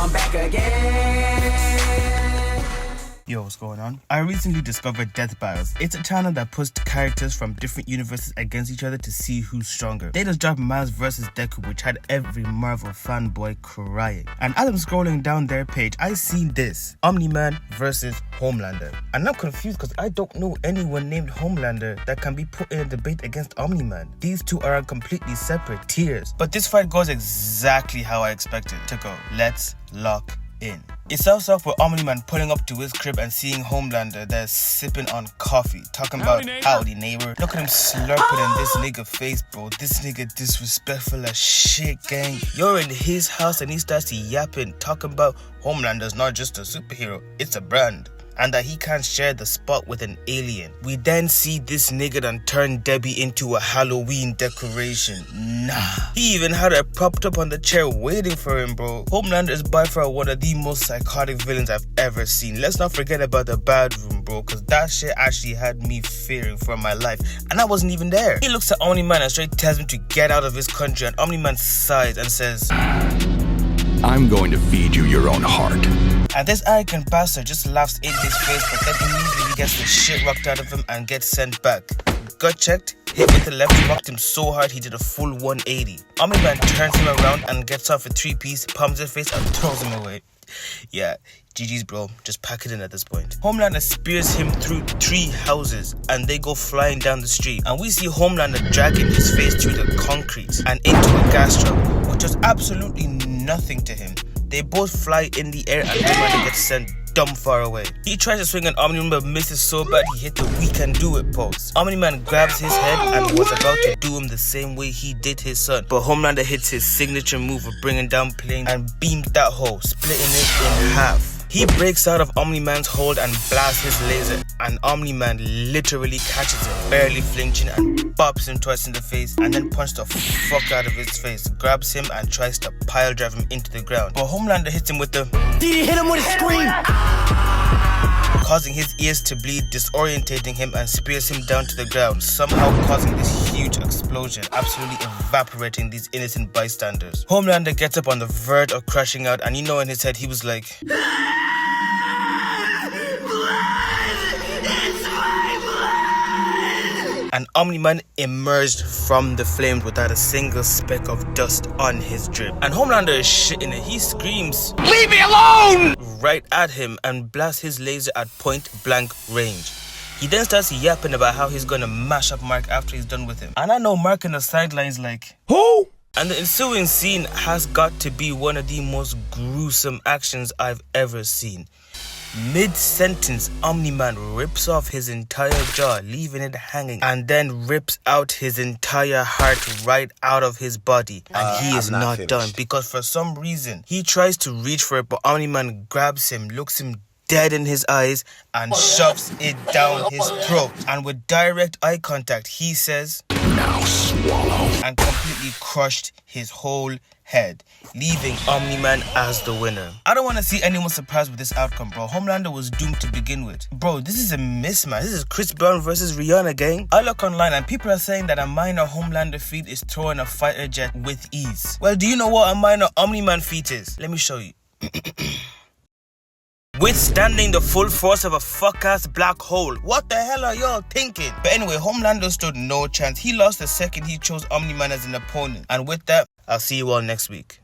I'm back again. Yo, what's going on? I recently discovered Death Battles. It's a channel that puts characters from different universes against each other to see who's stronger. They just dropped Miles vs. Deku, which had every Marvel fanboy crying. And as I'm scrolling down their page, I see this. Omni-Man versus Homelander. And I'm confused because I don't know anyone named Homelander that can be put in a debate against Omni-Man. These two are on completely separate tiers. But this fight goes exactly how I expected it to go. Let's lock in. It starts off with Omni-Man pulling up to his crib and seeing Homelander there sipping on coffee, talking about howdy neighbor. Look at him slurping in this nigga face, bro. This nigga disrespectful as shit, gang. You're in his house and he starts yapping, talking about Homelander's not just a superhero, it's a brand, and that he can't share the spot with an alien. We then see this nigga done turn Debbie into a Halloween decoration. Nah. He even had her propped up on the chair waiting for him, bro. Homelander is by far one of the most psychotic villains I've ever seen. Let's not forget about the bad room, bro, because that shit actually had me fearing for my life, and I wasn't even there. He looks at Omni-Man and straight tells him to get out of his country, and Omni-Man sighs and says, I'm going to feed you your own heart. And this arrogant bastard just laughs in his face, but then immediately he gets the shit rocked out of him and gets sent back. Got checked, hit with the left, rocked him so hard he did a full 180. Omni-Man turns him around and gets off a 3-piece, palms his face and throws him away. Yeah, GG's bro, just pack it in at this point. Homelander spears him through 3 houses and they go flying down the street. And we see Homelander dragging his face through the concrete and into a gas truck, which was absolutely nothing to him. They both fly in the air and Homelander gets sent dumb far away. He tries to swing on Omni-Man but misses so bad he hit the we can do it pose. Omni-Man grabs his head and was about to do him the same way he did his son, but Homelander hits his signature move of bringing down planes and beamed that hole, splitting it in half. He breaks out of Omni-Man's hold and blasts his laser, and Omni-Man literally catches him, barely flinching, and bops him twice in the face, and then punches the fuck out of his face, grabs him and tries to pile drive him into the ground. But Homelander hits him with the Did hit him with a scream? causing his ears to bleed, disorientating him and spears him down to the ground, somehow causing this huge explosion, absolutely evaporating these innocent bystanders. Homelander gets up on the verge of crashing out, and you know in his head he was like, and Omni-Man emerged from the flames without a single speck of dust on his drip. And Homelander is shitting it. He screams, "Leave me alone!" right at him and blasts his laser at point blank range. He then starts yapping about how he's gonna mash up Mark after he's done with him. And I know Mark in the sidelines like, who? And the ensuing scene has got to be one of the most gruesome actions I've ever seen. Mid-sentence, Omni-Man rips off his entire jaw, leaving it hanging, and then rips out his entire heart right out of his body. And he is not done, because for some reason, he tries to reach for it, but Omni-Man grabs him, looks him dead in his eyes, and shoves it down his throat. And with direct eye contact, he says, Now swallow. and completely crushed his whole head, leaving Omni-Man as the winner. I don't want to see anyone surprised with this outcome, bro. Homelander was doomed to begin with. Bro, this is a mismatch. This is Chris Brown versus Rihanna, gang. I look online and people are saying that a minor Homelander feat is throwing a fighter jet with ease. Well, do you know what a minor Omni-Man feat is? Let me show you. Withstanding the full force of a fuck-ass black hole. What the hell are y'all thinking? But anyway, Homelander stood no chance. He lost the second he chose Omni-Man as an opponent. And with that, I'll see you all next week.